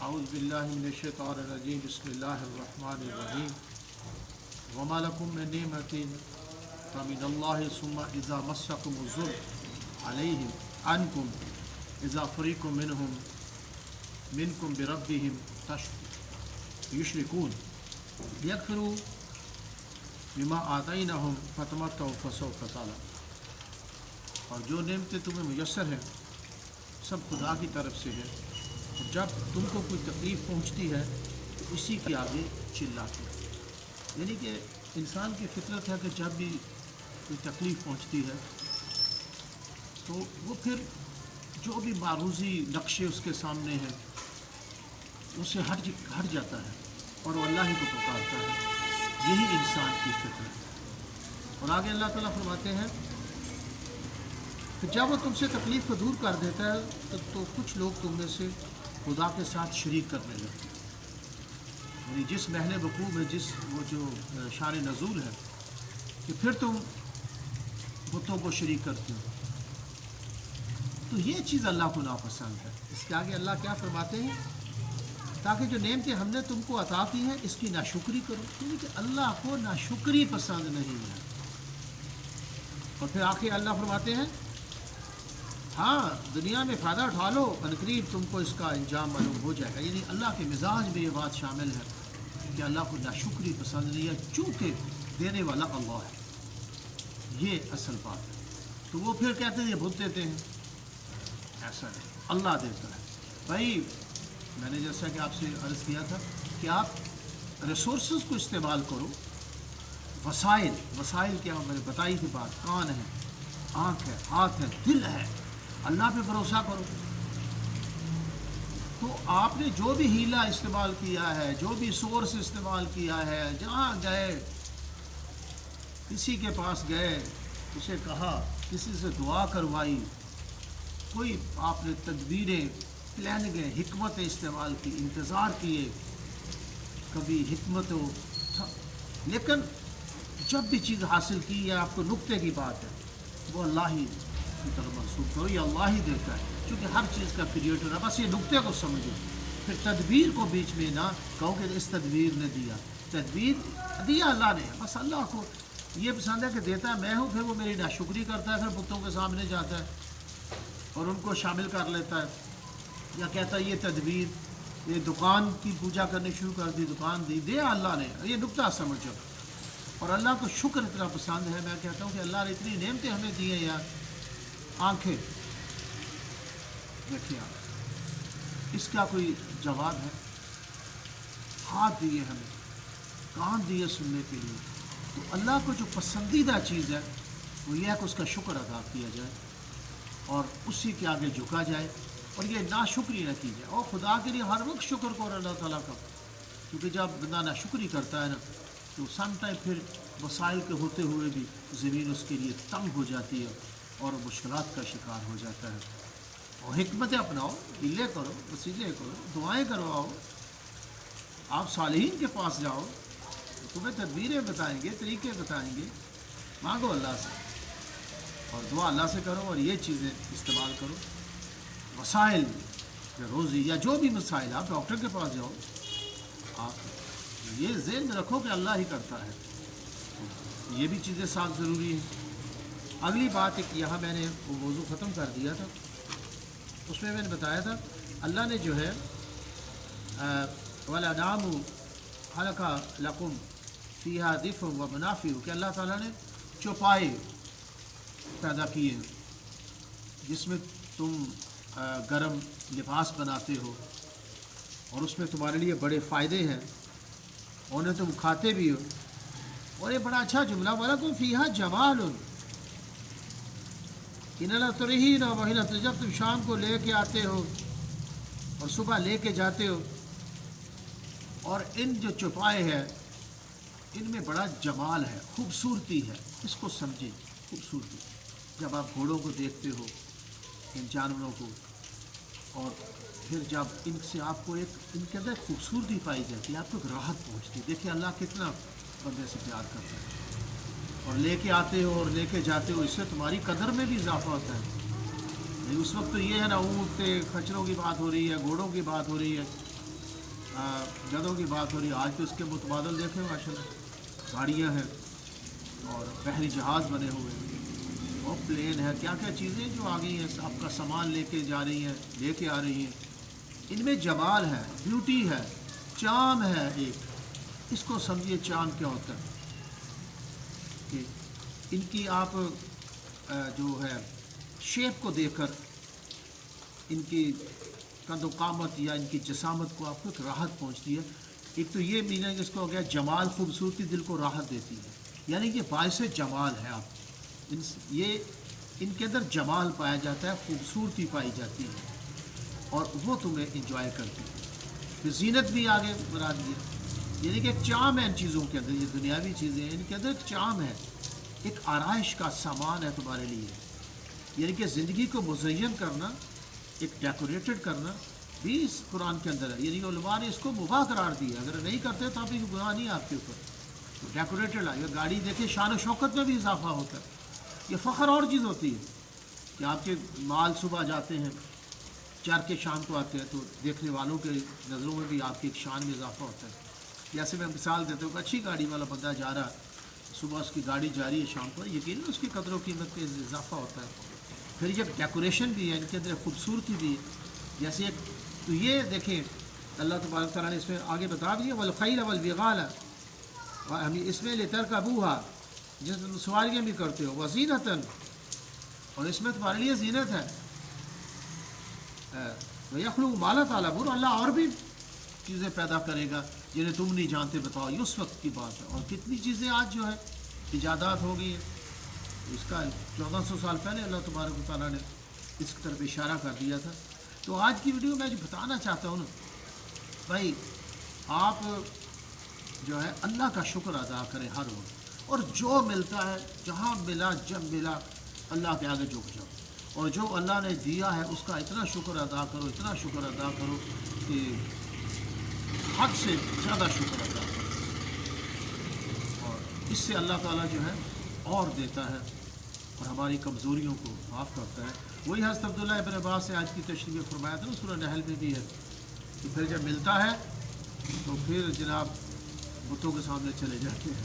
اعوذ باللہ من الشیطان الرجیم بسم اللہ الرحمن الرحیم وما لکم من نعمت فمن اللہ ثم اذا مسکم الضر علیہم عنکم اذا فریق منکم بربہم یشرکون لیکفروا بما آتینہم فتمتعوا فسوف تعلمون۔ اور جو نعمتیں تمہیں میسر ہیں سب خدا کی طرف سے ہے، اور جب تم کو کوئی تکلیف پہنچتی ہے تو اسی کے آگے چلاتے ہیں۔ یعنی کہ انسان کی فطرت ہے کہ جب بھی کوئی تکلیف پہنچتی ہے تو وہ پھر جو بھی معروضی نقشے اس کے سامنے ہیں اس سے ہٹ جاتا ہے اور وہ اللہ ہی کو پکارتا ہے۔ یہی انسان کی فطرت ہے۔ اور آگے اللہ تعالیٰ فرماتے ہیں کہ جب وہ تم سے تکلیف کو دور کر دیتا ہے تو کچھ لوگ تم میں سے خدا کے ساتھ شریک کرنے لگتے ہیں، یعنی جس محل وقوع میں وہ جو شان نزول ہے کہ پھر تم بتوں کو شریک کرتے ہو، تو یہ چیز اللہ کو ناپسند ہے۔ اس کے آگے اللہ کیا فرماتے ہیں؟ تاکہ جو نعمتیں ہم نے تم کو عطا کی ہیں اس کی ناشکری کرو، یعنی کہ اللہ کو ناشکری پسند نہیں ہے۔ اور پھر آخر اللہ فرماتے ہیں ہاں دنیا میں فائدہ اٹھا لو، عنقریب تم کو اس کا انجام معلوم ہو جائے گا۔ یعنی اللہ کے مزاج میں یہ بات شامل ہے کہ اللہ کو ناشکری پسند نہیں ہے، چونکہ دینے والا اللہ ہے۔ یہ اصل بات ہے۔ تو وہ پھر کہتے ہیں یہ بت دیتے ہیں، ایسا نہیں، اللہ دیتا ہے۔ بھائی میں نے جیسا کہ آپ سے عرض کیا تھا کہ آپ ریسورسز کو استعمال کرو، وسائل کیا میں نے بتائی تھی بات، کان ہے، آنکھ ہے، ہاتھ ہے، دل ہے، اللہ پہ بھروسہ کرو۔ تو آپ نے جو بھی ہیلا استعمال کیا ہے، جو بھی سورس استعمال کیا ہے، جہاں گئے کسی کے پاس گئے، اسے کہا، کسی سے دعا کروائی، کوئی آپ نے تدبیریں، پلاننگیں، حکمتیں استعمال کی، انتظار کیے، کبھی حکمت ہو، لیکن جب بھی چیز حاصل کی ہے آپ کو نقطے کی بات ہے وہ اللہ ہی کی طرف منسوخ کرو، یہ اللہ ہی دیتا ہے، چونکہ ہر چیز کا کریٹر ہے۔ بس یہ نقطے کو سمجھو، پھر تدبیر کو بیچ میں نہ کہو کہ اس تدبیر نے دیا، تدبیر دیا اللہ نے۔ بس اللہ کو یہ پسند ہے کہ دیتا ہے میں ہوں، پھر وہ میری ناشکری کرتا ہے، پھر بتوں کے سامنے جاتا ہے اور ان کو شامل کر لیتا ہے، یا کہتا ہے یہ تدبیر، یہ دکان کی پوجا کرنی شروع کر دی، دکان دی، دیا اللہ نے۔ یہ نقطہ سمجھو۔ اور اللہ کو شکر اتنا پسند ہے، میں کہتا ہوں کہ اللہ نے اتنی نعمتیں ہمیں دی ہیں یار، آنکھیں دیکھیے آپ، اس کا کوئی جواب ہے؟ ہاتھ دیے ہمیں، کان دیے سننے کے لیے۔ تو اللہ کو جو پسندیدہ چیز ہے وہ یہ ہے کہ اس کا شکر ادا کیا جائے اور اسی کے آگے جھکا جائے، اور یہ ناشکری نہ کی جائے۔ اور خدا کے لیے ہر وقت شکر کرو اللہ تعالیٰ کا، کیونکہ جب بندہ ناشکری کرتا ہے نا تو سم ٹائم پھر وسائل کے ہوتے ہوئے بھی زمین اس کے لیے تنگ ہو جاتی ہے اور مشکلات کا شکار ہو جاتا ہے۔ اور حکمتیں اپناؤ، ہیلے کرو، وسیلے کرو، دعائیں کرواؤ، آپ صالحین کے پاس جاؤ، تمہیں تدبیریں بتائیں گے، طریقے بتائیں گے، مانگو اللہ سے اور دعا اللہ سے کرو، اور یہ چیزیں استعمال کرو۔ وسائل یا روزی یا جو بھی مسائل، آپ ڈاکٹر کے پاس جاؤ، آپ یہ ذہن میں رکھو کہ اللہ ہی کرتا ہے۔ یہ بھی چیزیں ساتھ ضروری ہیں۔ اگلی بات ایک یہاں میں نے وہ موضوع ختم کر دیا تھا، اس میں نے بتایا تھا اللہ نے جو ہے وَالْأَنْعَامُ خَلَقَ لَكُمْ فِيهَا دِفْءٌ وَمَنَافِعُ، کہ اللہ تعالیٰ نے چوپائے پیدا کیے ہیں جس میں تم گرم لباس بناتے ہو، اور اس میں تمہارے لیے بڑے فائدے ہیں، انہیں تم کھاتے بھی ہو۔ اور یہ بڑا اچھا جملہ وَلَكُمْ فِيهَا جَمَالٌ، إِنَّ تُرِيحُونَ وَحِينَ، جب تم شام کو لے کے آتے ہو اور صبح لے کے جاتے ہو، اور ان جو چوپائے ہیں ان میں بڑا جمال ہے، خوبصورتی ہے، اس کو سمجھیں، خوبصورتی۔ جب آپ گھوڑوں کو دیکھتے ہو، ان جانوروں کو، اور پھر جب ان سے آپ کو ان کے اندر خوبصورتی پائی جاتی ہے، آپ کو ایک راحت پہنچتی ہے۔ دیکھیں اللہ کتنا بندے سے پیار کرتا ہے، اور لے کے آتے ہو اور لے کے جاتے ہو، اس سے تمہاری قدر میں بھی اضافہ ہوتا ہے۔ اس وقت تو یہ ہے نا، اونٹ کے کھچروں کی بات ہو رہی ہے، گھوڑوں کی بات ہو رہی ہے، گدھوں کی بات ہو رہی ہے، آج تو اس کے متبادل دیکھیں ماشاءاللہ، گاڑیاں ہیں اور بحری جہاز بنے ہوئے ہیں اور پلین ہے، کیا کیا چیزیں جو آ گئی ہیں، آپ کا سامان لے کے جا رہی ہیں، لے کے آ رہی ہیں. ان میں جمال ہے، بیوٹی ہے، چام ہے. ایک اس کو سمجھیے چام کیا ہوتا ہے کہ ان کی آپ جو ہے شیپ کو دیکھ کر ان کی قد و قامت یا ان کی جسامت کو آپ کو ایک راحت پہنچتی ہے. ایک تو یہ میننگ اس کو ہو گیا جمال، خوبصورتی دل کو راحت دیتی ہے، یعنی کہ باعث جمال ہے. آپ یہ ان کے اندر جمال پایا جاتا ہے، خوبصورتی پائی جاتی ہے اور وہ تمہیں انجوائے کرتی ہے. پھر زینت بھی آگے مراد دی، یعنی کہ ایک چام ہے ان چیزوں کے اندر. یہ دنیاوی چیزیں ہیں، ان کے اندر ایک چام ہے، ایک آرائش کا سامان ہے تمہارے لیے. یعنی کہ زندگی کو مزین کرنا، ایک ڈیکوریٹڈ کرنا بھی اس قرآن کے اندر ہے. یعنی کہ علماء نے اس کو مباح قرار دیا، اگر نہیں کرتے تو آپ کی گناہ نہیں ہے آپ کے اوپر. تو ڈیکوریٹڈ ہے. گاڑی دیکھیں، شان و شوکت میں بھی اضافہ ہوتا ہے. یہ فخر اور چیز ہوتی ہے کہ آپ کے مال صبح جاتے ہیں، چر کے شام کو آتے ہیں، تو دیکھنے والوں کے نظروں میں بھی آپ کی ایک شان میں اضافہ ہوتا ہے. جیسے میں مثال دیتا ہوں کہ اچھی گاڑی والا بندہ جا رہا ہے، صبح اس کی گاڑی جا رہی ہے، شام کو یقیناً اس کی قدر و قیمت میں اضافہ ہوتا ہے. پھر یہ ڈیکوریشن بھی ہے، ان کے اندر خوبصورتی بھی ہے. جیسے ایک تو یہ دیکھیں اللہ تبارک تعالیٰ نے اس میں آگے بتا دیا والخیل والبغال، ہم اس میں لترکبوہا، جس میں سواریاں بھی کرتے ہو، وزینتاً، اور اس میں تمہارے لیے زینت ہے. وَيَخْلُقُ مَا لَا تَعْلَمُونَ، اللہ اور بھی چیزیں پیدا کرے گا جنہیں تم نہیں جانتے. بتاؤ یہ اس وقت کی بات ہے. اور کتنی چیزیں آج جو ہے ایجادات ہو گئی ہیں. اس کا 1400 سال پہلے اللہ تبارک و تعالیٰ نے اس کی طرف اشارہ کر دیا تھا. تو آج کی ویڈیو میں جو بتانا چاہتا ہوں نا بھائی، آپ جو ہے اللہ کا شکر ادا کریں ہر وقت، اور جو ملتا ہے، جہاں ملا، جب ملا، اللہ کے آگے جھک جاؤ. اور جو اللہ نے دیا ہے اس کا اتنا شکر ادا کرو، اتنا شکر ادا کرو کہ حد سے زیادہ شکر ادا کرو. اور اس سے اللہ تعالیٰ جو ہے اور دیتا ہے اور ہماری کمزوریوں کو معاف کرتا ہے. وہی حضرت عبداللہ ابن عباس سے آج کی تشریح فرمایا تھا نا، سورہ نحل میں بھی ہے کہ پھر جب ملتا ہے تو پھر جناب بتوں کے سامنے چلے جاتے ہیں.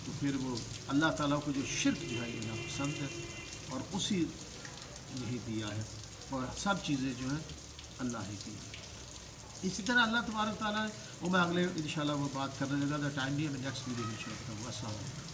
تو پھر وہ اللہ تعالیٰ کو جو شرک جو ہے یہ ناپسند ہے اور اسی نے ہی دیا ہے، اور سب چیزیں جو ہیں اللہ ہی کی ہیں. اسی طرح اللہ تبارک تعالیٰ وہ میں اگلے انشاءاللہ وہ بات کرنے لگا. ٹائم بھی ہے، میں نیکسٹ ویڈیو میں شیئر کروں گا. السلام علیکم.